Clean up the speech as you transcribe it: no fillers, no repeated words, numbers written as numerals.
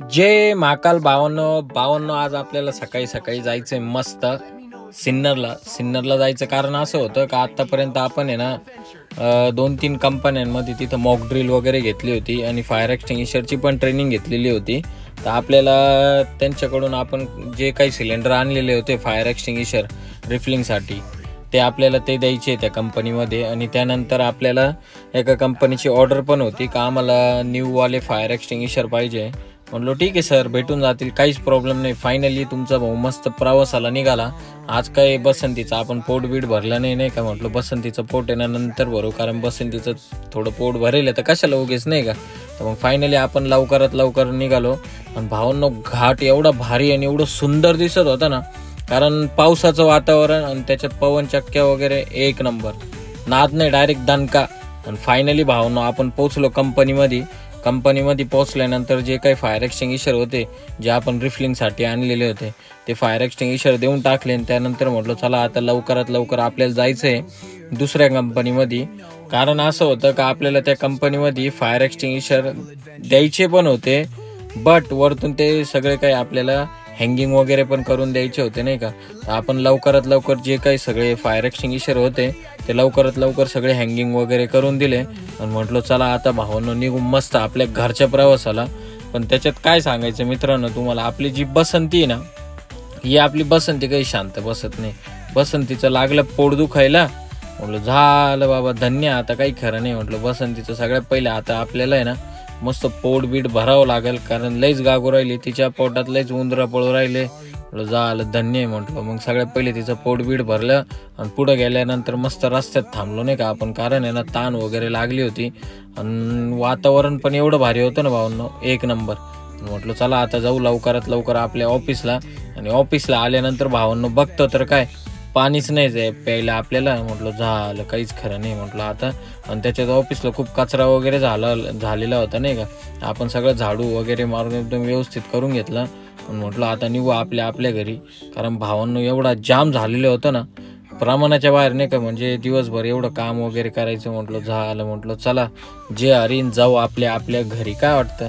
जय महाकाल बावन्न आज आपल्याला सकाळी सकाळी जायचंय मस्त सिन्नरला जायचं कारण असं होतं का आतापर्यंत आपण आहे ना 2-3 कंपन्यांमध्ये तिथं मॉक ड्रिल वगैरे घेतली होती आणि फायर एक्सटिंग्विशरची पण ट्रेनिंग घेतलेली होती। तर आपल्याला त्यांच्याकडून आपण जे काही सिलेंडर आणलेले होते फायर एक्सटिंग्विशर रिफिलिंगसाठी ते आपल्याला ते द्यायचे त्या कंपनीमध्ये। आणि त्यानंतर आपल्याला एका कंपनीची ऑर्डर पण होती का आम्हाला न्यूवाले फायर एक्सटिंग्विशर पाहिजे। म्हणलो ठीक आहे सर, भेटून जातील, काहीच प्रॉब्लेम नाही। फायनली तुमचा भाऊ मस्त प्रवासाला निघाला। आज काय बसंतीचा आपण पोट बीट भरला नाही का, म्हटलं बसंतीचं पोट आहे ना नंतर भरू, कारण बसंतीचं थोडं पोट भरेल तर कशाला उगेच नाही का। तर मग फायनली आपण लवकरात लवकर निघालो। आणि भावांनो घाट एवढा भारी आणि एवढं सुंदर दिसत होता ना, कारण पावसाचं वातावरण आणि त्याच्यात पवन चक्क्या वगैरे एक नंबर, नाद नाही डायरेक्ट दणका। आणि फायनली भावांनो आपण पोहोचलो कंपनीमध्ये पोहोचल्यानंतर जे काही फायर एक्सटिंग्विशर होते जे आपण रिफिलिंगसाठी आणलेले होते ते फायर एक्सटिंग्विशर देऊन टाकले। आणि त्यानंतर म्हटलं चला आता लवकरात लवकर आपल्याला जायचं आहे दुसऱ्या कंपनीमध्ये। कारण असं होतं का आपल्याला त्या कंपनीमध्ये फायर एक्सटिंग्विशर द्यायचे पण होते, बट वरतून ते सगळे काही आपल्याला हँगिंग वगैरे पण करून द्यायचे होते नाही का। तर आपण लवकरात लवकर जे काही सगळे फायर एक्सटिंग्विशर होते ते लवकरात लवकर सगळे हँगिंग वगैरे करून दिले। आणि म्हटलं चला आता भावांनो निघू मस्त आपल्या घरच्या प्रवासाला। पण त्याच्यात काय सांगायचं मित्रांनो तुम्हाला, आपली जी बसंती आहे ना ही आपली बसंती काही शांत बसत नाही। बसंतीचं लागलं पोट दुखायला, म्हटलं झालं बाबा धन्य, आता काही खरं नाही। म्हटलं बसंतीचं सगळ्यात पहिले आता आपल्याला आहे ना मस्त पोट बीट भरावं लागेल, कारण लईच गागू राहिली, तिच्या पोटात लईच उंदरं पळू राहिले। म्हटलं झालं धन्य आहे म्हटलं। मग सगळ्यात पहिले तिचं पोट बीट भरलं आणि पुढे गेल्यानंतर मस्त रस्त्यात थांबलो नाही का आपण, कारण आहे ना ताण वगैरे लागली होती आणि वातावरण पण एवढं भारी होतं ना भावांनो एक नंबर। म्हटलं चला आता जाऊ लवकरात लवकर आपल्या ऑफिसला। आणि ऑफिसला आल्यानंतर भावांनो बघतो तर काय पाणीच नाही प्यायला आपल्याला। म्हटलं झालं काहीच खरं नाही म्हटलं आता। आणि त्याच्यात ऑफिसला खूप कचरा वगैरे झालेला होता नाही का, आपण सगळं झाडू वगैरे मारून एकदम व्यवस्थित करून घेतलं। म्हटलं आता निघू आपल्या घरी, कारण भावांनो एवढा जाम झालेलं होतं ना प्रमाणाच्या बाहेर नाही का, म्हणजे दिवसभर एवढं काम वगैरे करायचं। म्हटलं झालं, म्हटलं चला जे हरीन जाऊ आपल्या घरी, काय वाटतं।